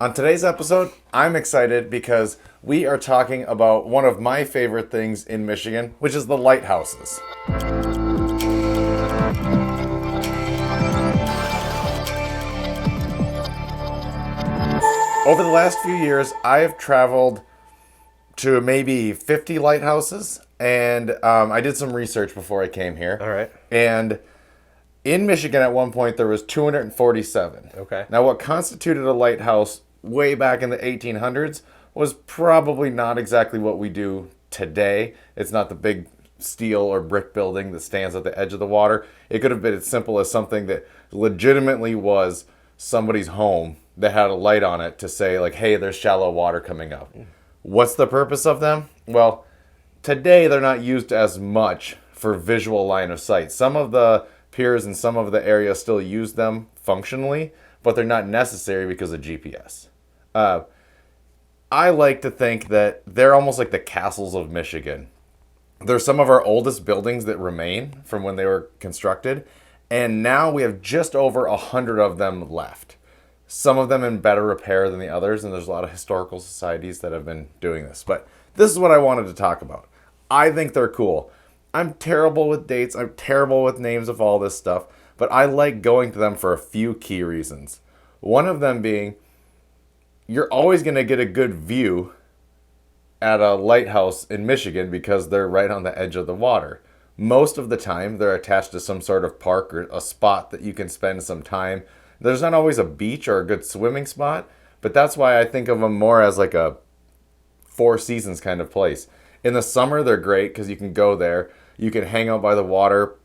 On today's episode, I'm excited because we are talking about one of my favorite things in Michigan, which is the lighthouses. Over the last few years, I have traveled to maybe 50 lighthouses, and I did some research before I came here. All right. And in Michigan, at one point, there was 247. Okay. Now, what constituted a lighthouse way back in the 1800s was probably not exactly what we do today. It's not the big steel or brick building that stands at the edge of the water. It could have been as simple as something that legitimately was somebody's home that had a light on it to say, like, hey, there's shallow water coming up. What's the purpose of them? Well, today they're not used as much for visual line of sight. Some of the piers and some of the areas still use them functionally, but they're not necessary because of GPS. I like to think that they're almost like the castles of Michigan. They're some of our oldest buildings that remain from when they were constructed, and now we have just over 100 of them left. Some of them in better repair than the others, and there's a lot of historical societies that have been doing this. But this is what I wanted to talk about. I think they're cool. I'm terrible with dates. I'm terrible with names of all this stuff, but I like going to them for a few key reasons. One of them being, you're always going to get a good view at a lighthouse in Michigan because they're right on the edge of the water. Most of the time, they're attached to some sort of park or a spot that you can spend some time. There's not always a beach or a good swimming spot, but that's why I think of them more as like a Four Seasons kind of place. In the summer, they're great because you can go there. You can hang out by the water,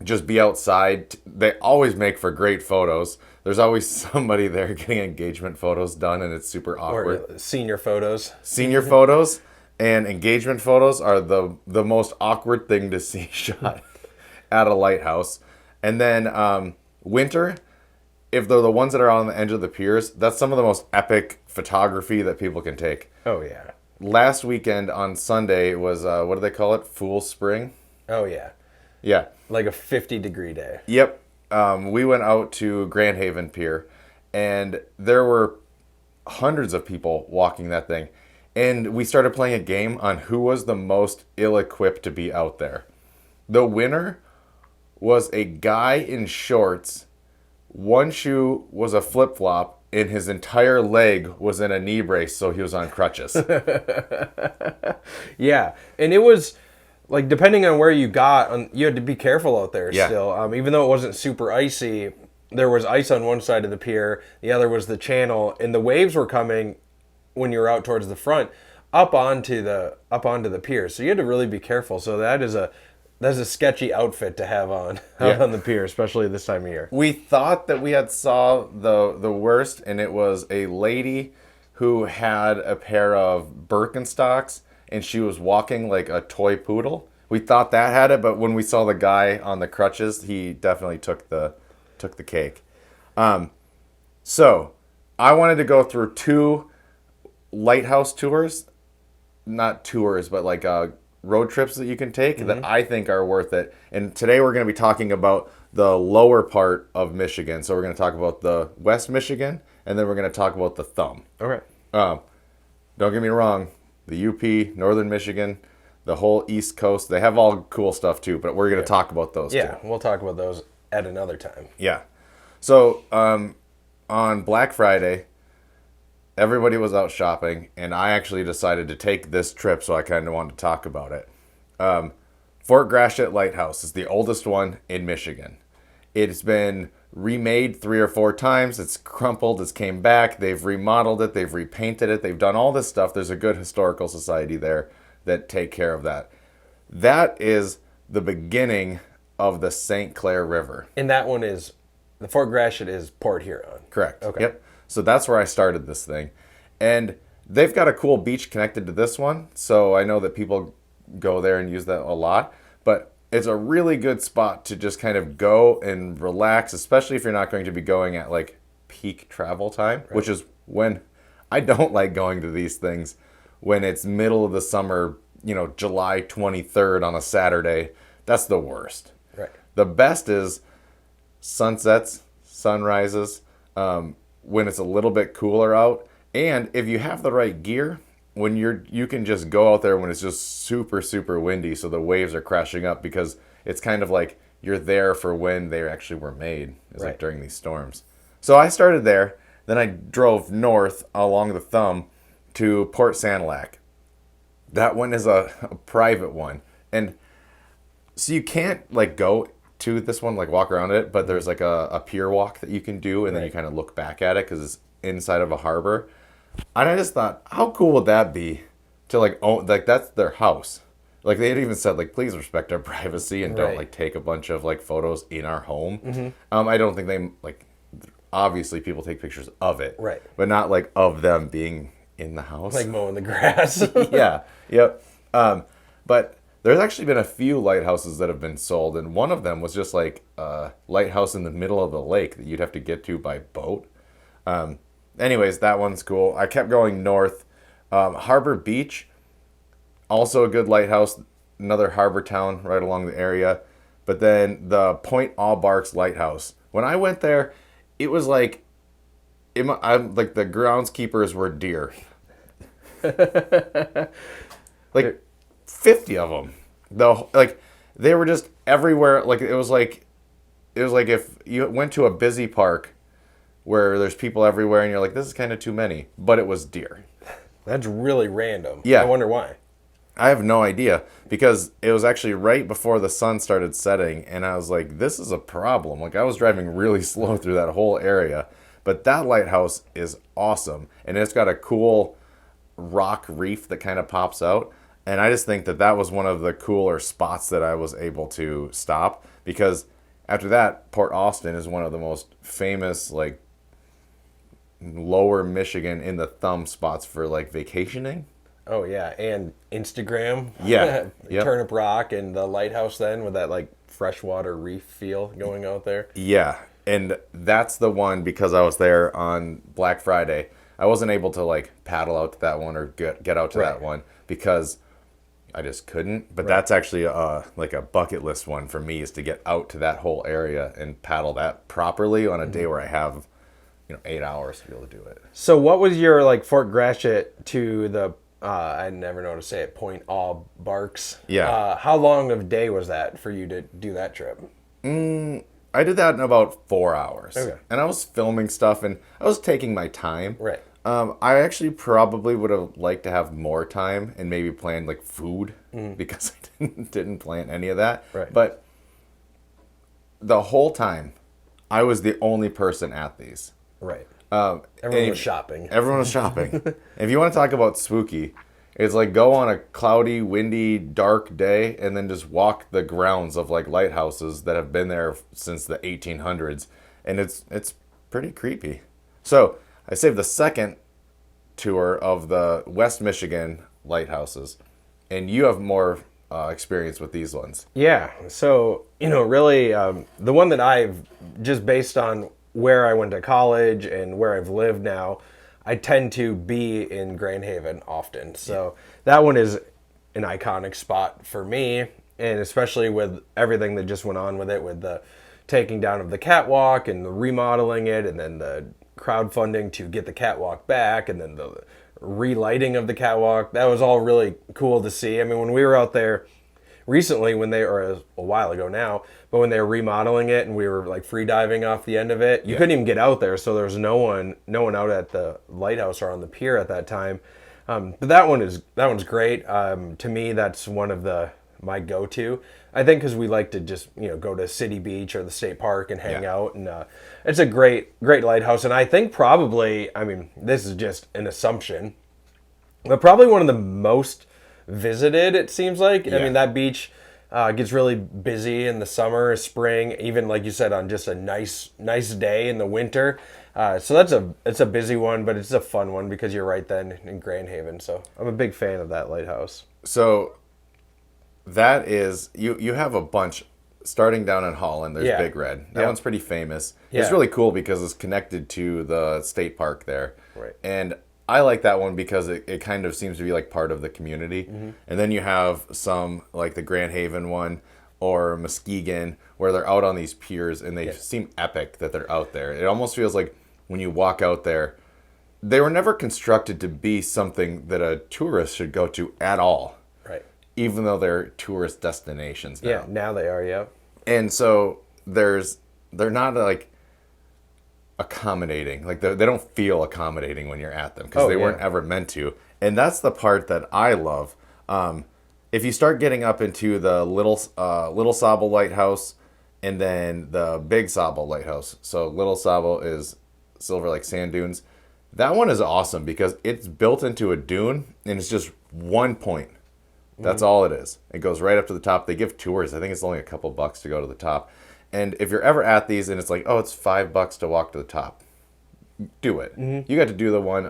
just be outside. They always make for great photos. There's always somebody there getting engagement photos done, and it's super awkward. Or senior photos. Senior photos and engagement photos are the most awkward thing to see shot at a lighthouse. And then winter, if they're the ones that are on the edge of the piers, that's some of the most epic photography that people can take. Oh, yeah. Last weekend on Sunday was, what do they call it? Fool's Spring? Oh, yeah. Yeah. Like a 50-degree day. Yep. We went out to Grand Haven Pier, and there were hundreds of people walking that thing. And we started playing a game on who was the most ill-equipped to be out there. The winner was a guy in shorts. One shoe was a flip-flop, and his entire leg was in a knee brace, so he was on crutches. Yeah. And it was, like, depending on where you got, you had to be careful out there still. Even though it wasn't super icy, there was ice on one side of the pier, the other was the channel, and the waves were coming when you were out towards the front up onto the pier. So you had to really be careful. So that's a sketchy outfit to have on on the pier, especially this time of year. We thought that we had saw the worst, and it was a lady who had a pair of Birkenstocks, and she was walking like a toy poodle. We thought that had it, but when we saw the guy on the crutches, he definitely took the cake. So I wanted to go through two lighthouse tours, not tours, but like road trips that you can take that I think are worth it. And today we're going to be talking about the lower part of Michigan. So we're going to talk about the West Michigan, and then we're going to talk about the Thumb. Okay. Don't get me wrong, the UP, Northern Michigan, the whole East Coast, they have all cool stuff too, but we're going to talk about those Yeah, too. we'll talk about those at another time. Yeah. So on Black Friday, everybody was out shopping, and I actually decided to take this trip, so I kind of wanted to talk about it. Fort Gratiot Lighthouse is the oldest one in Michigan. It's been remade 3 or 4 times. It's crumpled. It's came back. They've remodeled it. They've repainted it. They've done all this stuff. There's a good historical society there that take care of that. That is the beginning of the St. Clair River. And that one is, the Fort Gratiot is Port Huron. Correct. Okay. Yep. So that's where I started this thing. And they've got a cool beach connected to this one. So I know that people go there and use that a lot. But it's a really good spot to just kind of go and relax, especially if you're not going to be going at like peak travel time, which is when I don't like going to these things when it's middle of the summer, July 23rd on a Saturday. That's the worst. Right. The best is sunsets, sunrises. when it's a little bit cooler out. And if you have the right gear, you can just go out there when it's just super, super windy, so the waves are crashing up, because it's kind of like you're there for when they actually were made. It's like during these storms. So I started there, then I drove north along the Thumb to Port Sanilac. That one is a private one. And so you can't like go to this one, like walk around it, but there's like a pier walk that you can do, and then you kind of look back at it because it's inside of a harbor. And I just thought, how cool would that be to like own, like that's their house. Like they had even said like, please respect our privacy and don't like take a bunch of like photos in our home. I don't think they like, obviously people take pictures of it, but not like of them being in the house, like mowing the grass. Yep. But there's actually been a few lighthouses that have been sold, and one of them was just like a lighthouse in the middle of the lake that you'd have to get to by boat. Anyways, that one's cool. I kept going north. Harbor Beach, also a good lighthouse, another harbor town right along the area. But then the Point All Barks Lighthouse. When I went there, it was like, like the groundskeepers were deer. Like 50 of them. Like they were just everywhere. Like it was like if you went to a busy park where there's people everywhere and you're like, this is kind of too many, but it was deer. That's really random. Yeah. I wonder why. I have no idea, because it was actually right before the sun started setting, and I was like, this is a problem. Like I was driving really slow through that whole area, but that lighthouse is awesome, and it's got a cool rock reef that kind of pops out, and I just think that was one of the cooler spots that I was able to stop, because after that, Port Austin is one of the most famous like lower Michigan in the Thumb spots for like vacationing. Oh yeah, and Instagram. Yeah. Yep. Turnip Rock and the lighthouse then with that like freshwater reef feel going out there. Yeah, and that's the one, because I was there on Black Friday. I wasn't able to like paddle out to that one or get out to that one because I just couldn't. But that's actually like a bucket list one for me, is to get out to that whole area and paddle that properly on a day where I have 8 hours to be able to do it. So what was your like Fort Gratiot to the I never know how to say it, Point All Barks? Yeah. How long of a day was that for you to do that trip? I did that in about 4 hours. Okay. And I was filming stuff and I was taking my time. Right. I actually probably would have liked to have more time and maybe planned like food, because I didn't plan any of that. Right. But the whole time, I was the only person at these. Right. Everyone was shopping. Everyone was shopping. If you want to talk about spooky, it's like go on a cloudy, windy, dark day and then just walk the grounds of like lighthouses that have been there since the 1800s, and it's pretty creepy. So I saved the second tour of the West Michigan lighthouses, and you have more experience with these ones. Yeah. So really, the one that I've just based on where I went to college and where I've lived now, I tend to be in Grand Haven often. So that one is an iconic spot for me, and especially with everything that just went on with it, with the taking down of the catwalk and the remodeling it, and then the crowdfunding to get the catwalk back, and then the relighting of the catwalk. That was all really cool to see. I mean, when we were out there recently, or a while ago now, but when they were remodeling it and we were like free diving off the end of it, you couldn't even get out there. So there was no one out at the lighthouse or on the pier at that time. But that one's great. To me, that's one of my go-to. I think because we like to just go to City Beach or the state park and hang out, and it's a great lighthouse. And I think probably, I mean, this is just an assumption, but probably one of the most visited, it seems like. I mean, that beach gets really busy in the summer, spring, even like you said, on just a nice day in the winter. So it's a busy one, but it's a fun one because you're right then in Grand Haven. So I'm a big fan of that lighthouse. So that is, you have a bunch starting down in Holland. There's Big Red. That one's pretty famous. Yeah. It's really cool because it's connected to the state park there. Right. And I like that one because it kind of seems to be like part of the community. Mm-hmm. And then you have some like the Grand Haven one or Muskegon where they're out on these piers and they seem epic that they're out there. It almost feels like when you walk out there, they were never constructed to be something that a tourist should go to at all. Right. Even though they're tourist destinations now. Yeah, now they are, yeah. And so they're not like accommodating. Like they don't feel accommodating when you're at them because they weren't ever meant to. And that's the part that I love. If you start getting up into the Little Sable Lighthouse and then the Big Sable Lighthouse. So Little Sable is Silver Lake sand dunes. That one is awesome because it's built into a dune and it's just one point. That's all it is. It goes right up to the top. They give tours. I think it's only a couple bucks to go to the top. And if you're ever at these and it's like, oh, it's $5 to walk to the top, do it. You got to do the one,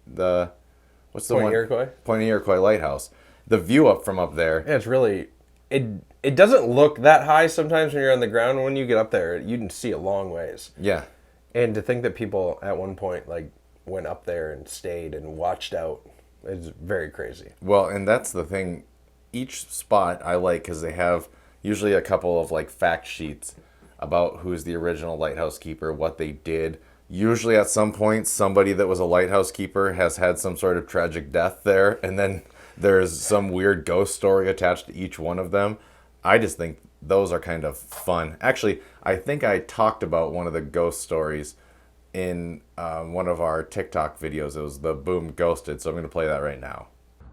what's the one? Point Iroquois Lighthouse. The view up from up there. Yeah, it's really, it doesn't look that high sometimes when you're on the ground. When you get up there, you can see a long ways. Yeah. And to think that people at one point like went up there and stayed and watched out is very crazy. Well, and that's the thing. Each spot I like because they have usually a couple of like fact sheets about who's the original lighthouse keeper, what they did. Usually at some point, somebody that was a lighthouse keeper has had some sort of tragic death there, and then there's some weird ghost story attached to each one of them. I just think those are kind of fun. Actually, I think I talked about one of the ghost stories in one of our TikTok videos. It was the Boom Ghosted, so I'm going to play that right now.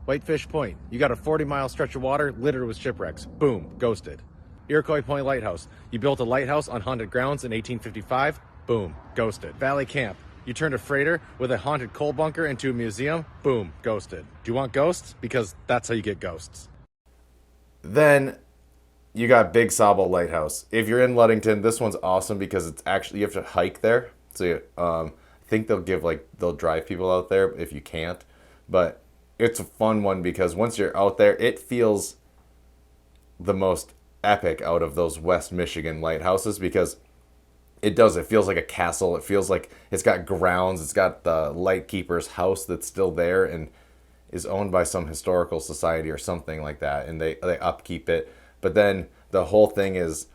Whitefish Point. You got a 40-mile stretch of water littered with shipwrecks. Boom, ghosted. Iroquois Point Lighthouse. You built a lighthouse on haunted grounds in 1855. Boom, ghosted. Valley Camp. You turned a freighter with a haunted coal bunker into a museum. Boom, ghosted. Do you want ghosts? Because that's how you get ghosts. Then you got Big Sable Lighthouse. If you're in Ludington, this one's awesome because it's actually, you have to hike there. So I think they'll drive people out there if you can't. But it's a fun one because once you're out there, it feels the most epic out of those West Michigan lighthouses because it feels like a castle. It feels like it's got grounds. It's got the lightkeeper's house that's still there and is owned by some historical society or something like that. And they upkeep it. But then the whole thing has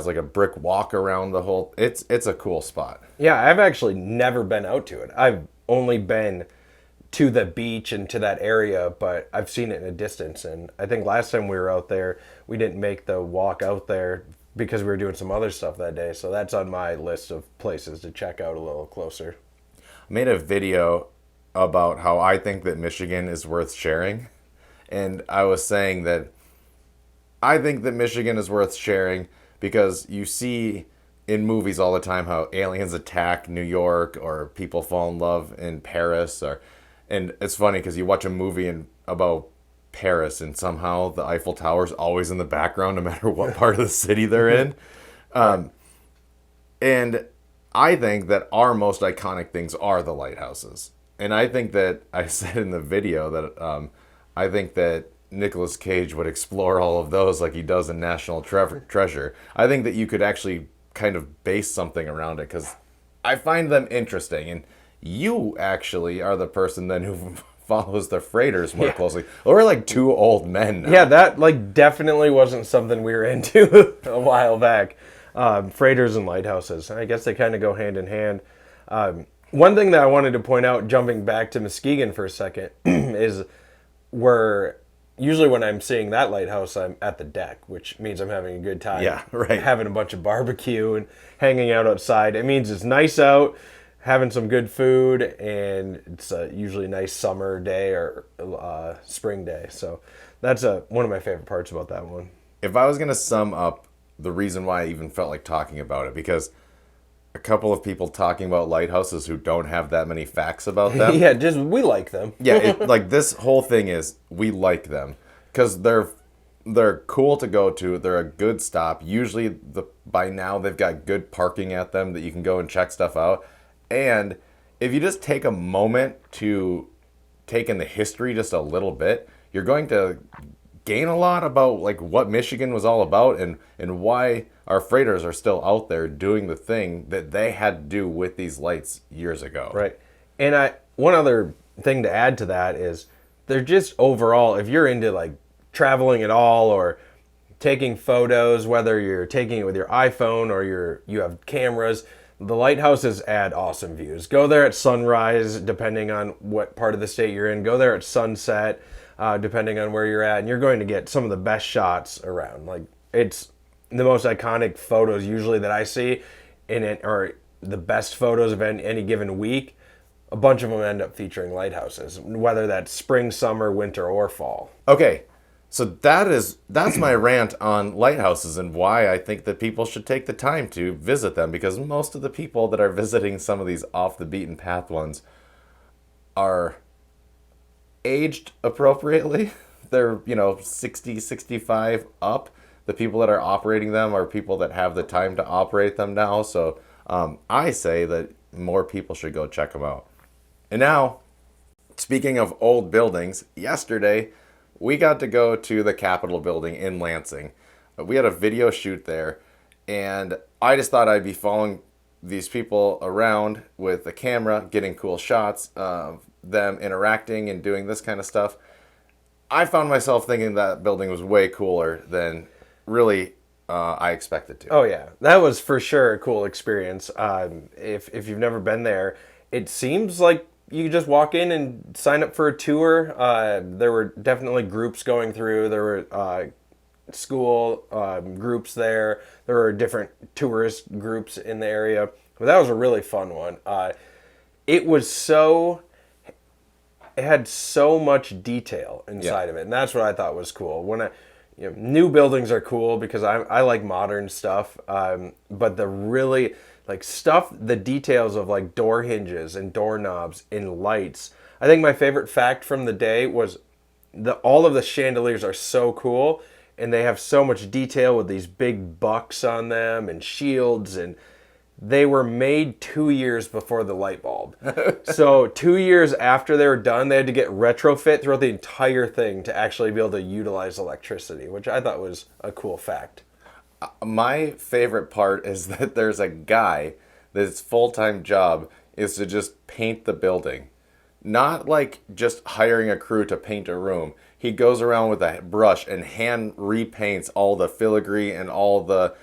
like a brick walk around the whole. It's a cool spot. Yeah, I've actually never been out to it. I've only been to the beach and to that area, but I've seen it in a distance. And I think last time we were out there, we didn't make the walk out there because we were doing some other stuff that day. So that's on my list of places to check out a little closer. I made a video about how I think that Michigan is worth sharing. And I was saying that I think that Michigan is worth sharing because you see in movies all the time how aliens attack New York or people fall in love in Paris. And it's funny because you watch a movie about Paris and somehow the Eiffel Tower is always in the background no matter what part of the city they're in. And I think that our most iconic things are the lighthouses. And I think that I said in the video that I think that Nicolas Cage would explore all of those like he does in National Treasure. I think that you could actually kind of base something around it because I find them interesting. And you actually are the person then who follows the freighters more closely. We're like two old men now. Yeah, that like definitely wasn't something we were into a while back. Freighters and lighthouses. I guess they kind of go hand in hand. One thing that I wanted to point out, jumping back to Muskegon for a second, is usually when I'm seeing that lighthouse, I'm at the deck, which means I'm having a good time. Yeah, right. Having a bunch of barbecue and hanging out outside. It means it's nice out, having some good food, and it's usually a nice summer day or spring day. So that's one of my favorite parts about that one. If I was going to sum up the reason why I even felt like talking about it, because a couple of people talking about lighthouses who don't have that many facts about them. Yeah, we like them. Yeah, like this whole thing is we like them because they're cool to go to. They're a good stop. Usually by now they've got good parking at them that you can go and check stuff out. And if you just take a moment to take in the history just a little bit, you're going to gain a lot about like what Michigan was all about and why our freighters are still out there doing the thing that they had to do with these lights years ago. Right. And one other thing to add to that is they're just overall, if you're into like traveling at all or taking photos, whether you're taking it with your iPhone or you have cameras, The lighthouses add awesome views. Go there at sunrise, depending on what part of the state you're in. Go there at sunset, depending on where you're at, and you're going to get some of the best shots around. Like, it's the most iconic photos usually that I see in it, or the best photos of any given week. A bunch of them end up featuring lighthouses, whether that's spring, summer, winter, or fall. Okay, so that's my rant on lighthouses and why I think that people should take the time to visit them, because most of the people that are visiting some of these off the beaten path ones are aged appropriately. They're, 60, 65 up. The people that are operating them are people that have the time to operate them now. So I say that more people should go check them out. And now, speaking of old buildings, yesterday we got to go to the Capitol building in Lansing. We had a video shoot there, and I just thought I'd be following these people around with a camera, getting cool shots of them interacting and doing this kind of stuff. I found myself thinking that building was way cooler than really I expected to. Oh yeah, that was for sure a cool experience. If you've never been there, it seems like you could just walk in and sign up for a tour. There were definitely groups going through. There were school groups there. There were different tourist groups in the area. But that was a really fun one. It had so much detail inside of it, and that's what I thought was cool. New buildings are cool because I like modern stuff, but the really the details of like door hinges and doorknobs and lights. I think my favorite fact from the day was all of the chandeliers are so cool, and they have so much detail with these big bucks on them and shields, and they were made 2 years before the light bulb. So 2 years after they were done, they had to get retrofit throughout the entire thing to actually be able to utilize electricity, which I thought was a cool fact. My favorite part is that there's a guy that his full-time job is to just paint the building. Not like just hiring a crew to paint a room. He goes around with a brush and hand repaints all the filigree and all the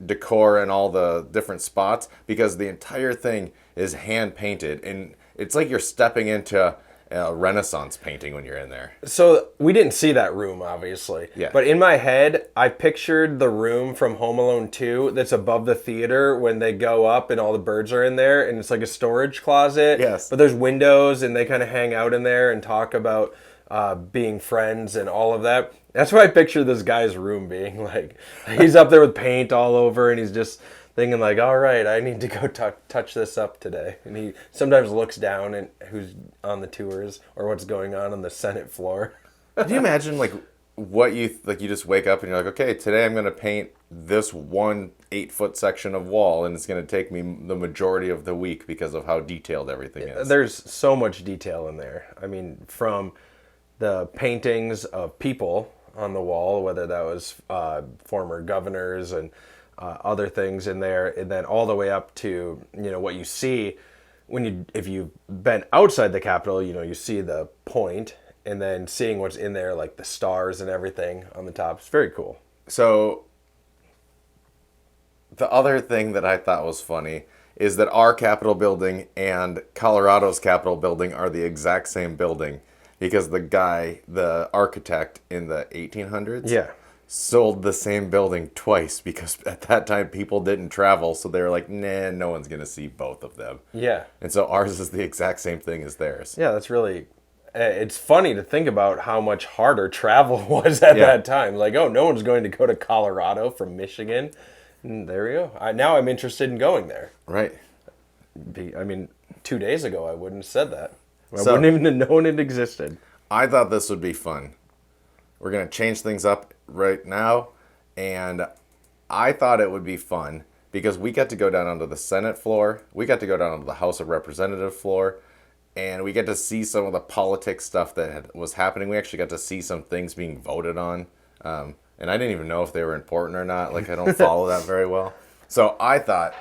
decor and all the different spots, because the entire thing is hand painted, and it's like you're stepping into a Renaissance painting when you're in there. So we didn't see that room, obviously. Yeah. But in my head, I pictured the room from Home Alone 2 that's above the theater when they go up and all the birds are in there, and it's like a storage closet. Yes. But there's windows, and they kind of hang out in there and talk about being friends and all of that. That's what I picture this guy's room being like. He's up there with paint all over, and he's just thinking like, all right, I need to go touch this up today. And he sometimes looks down at who's on the tours or what's going on the Senate floor. Can you imagine what you just wake up and you're like, okay, today I'm going to paint this 8-foot section of wall, and it's going to take me the majority of the week because of how detailed everything is. There's so much detail in there. I mean, from the paintings of people on the wall, whether that was former governors and other things in there, and then all the way up to what you see if you've been outside the Capitol. You see the point, and then seeing what's in there, like the stars and everything on the top. It's very cool. So the other thing that I thought was funny is that our Capitol building and Colorado's Capitol building are the exact same building, because the architect in the 1800s sold the same building twice, because at that time people didn't travel, so they were like, nah, no one's going to see both of them. Yeah. And so ours is the exact same thing as theirs. Yeah, that's really... It's funny to think about how much harder travel was at that time. Like, oh, no one's going to go to Colorado from Michigan. And there you go. Now I'm interested in going there. Right. 2 days ago I wouldn't have said that. I wouldn't even have known it existed. I thought this would be fun. We're going to change things up right now, and I thought it would be fun because we got to go down onto the Senate floor, we got to go down onto the House of Representatives floor, and we get to see some of the politics stuff that was happening. We actually got to see some things being voted on, and I didn't even know if they were important or not. I don't follow that very well. So I thought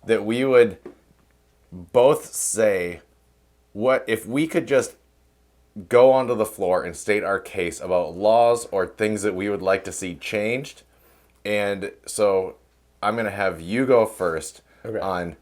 that we would both say, what if we could just go onto the floor and state our case about laws or things that we would like to see changed. And so I'm going to have you go first on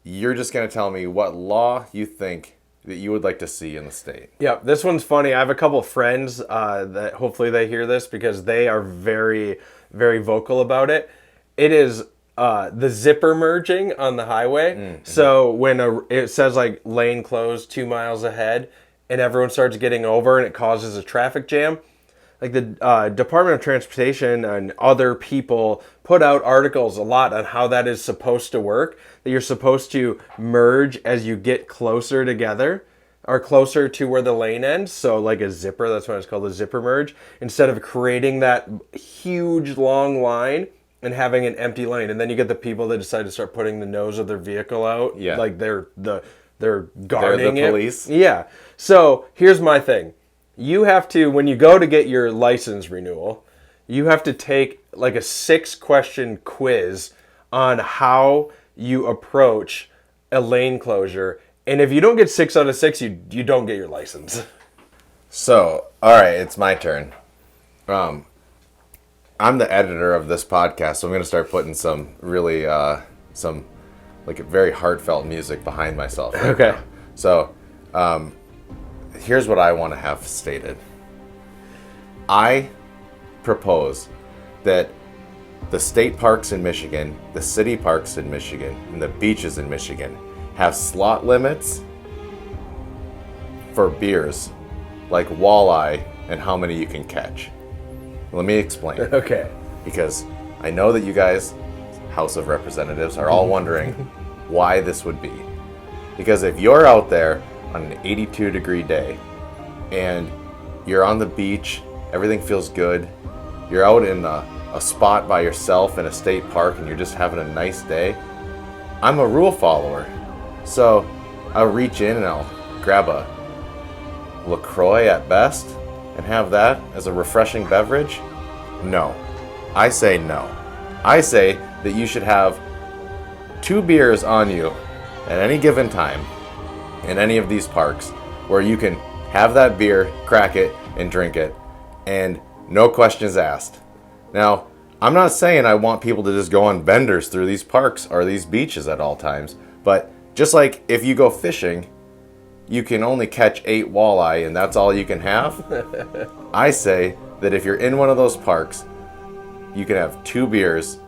you're just going to tell me what law you think that you would like to see in the state. Yeah, this one's funny. I have a couple friends that hopefully they hear this because they are very, very vocal about it. It is the zipper merging on the highway. Mm-hmm. So when it says like lane closed 2 miles ahead and everyone starts getting over and it causes a traffic jam, like the Department of Transportation and other people put out articles a lot on how that is supposed to work, that you're supposed to merge as you get closer together or closer to where the lane ends. So like a zipper, that's why it's called a zipper merge, instead of creating that huge long line and having an empty lane. And then you get the people that decide to start putting the nose of their vehicle out. Yeah. Like they're guarding They're the police. Yeah. So here's my thing. You have to, when you go to get your license renewal, you have to take like a 6-question quiz on how you approach a lane closure. And if you don't get 6 out of 6, you don't get your license. So, all right, it's my turn. I'm the editor of this podcast, so I'm going to start putting some really, some like a very heartfelt music behind myself. Right okay. now. So, here's what I want to have stated. I propose that the state parks in Michigan, the city parks in Michigan, and the beaches in Michigan have slot limits for beers, like walleye and how many you can catch. Let me explain. Okay. Because I know that you guys, House of Representatives, are all wondering why this would be. Because if you're out there on an 82-degree day and you're on the beach, everything feels good, you're out in a spot by yourself in a state park and you're just having a nice day, I'm a rule follower. So I'll reach in and I'll grab a LaCroix at best and have that as a refreshing beverage? No. I say no. I say that you should have 2 beers on you at any given time in any of these parks where you can have that beer, crack it, and drink it, and no questions asked. Now, I'm not saying I want people to just go on benders through these parks or these beaches at all times, but just like if you go fishing, you can only catch 8 walleye and that's all you can have. I say that if you're in one of those parks, you can have 2 beers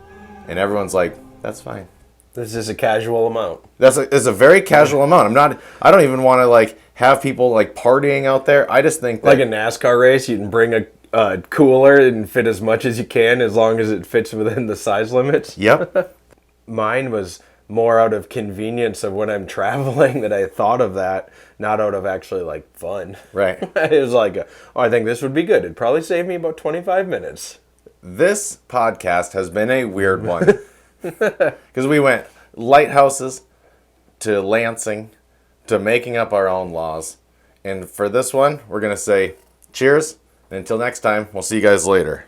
and everyone's like, that's fine. This is a casual amount. It's a very casual amount. I don't even want to like have people like partying out there. I just think that, like a NASCAR race, you can bring a cooler and fit as much as you can as long as it fits within the size limits. Yep. Mine was more out of convenience of when I'm traveling that I thought of that, not out of actually like fun. Right. It was like, I think this would be good. It'd probably save me about 25 minutes. This podcast has been a weird one because we went lighthouses to Lansing to making up our own laws. And for this one, we're going to say cheers. And until next time, we'll see you guys later.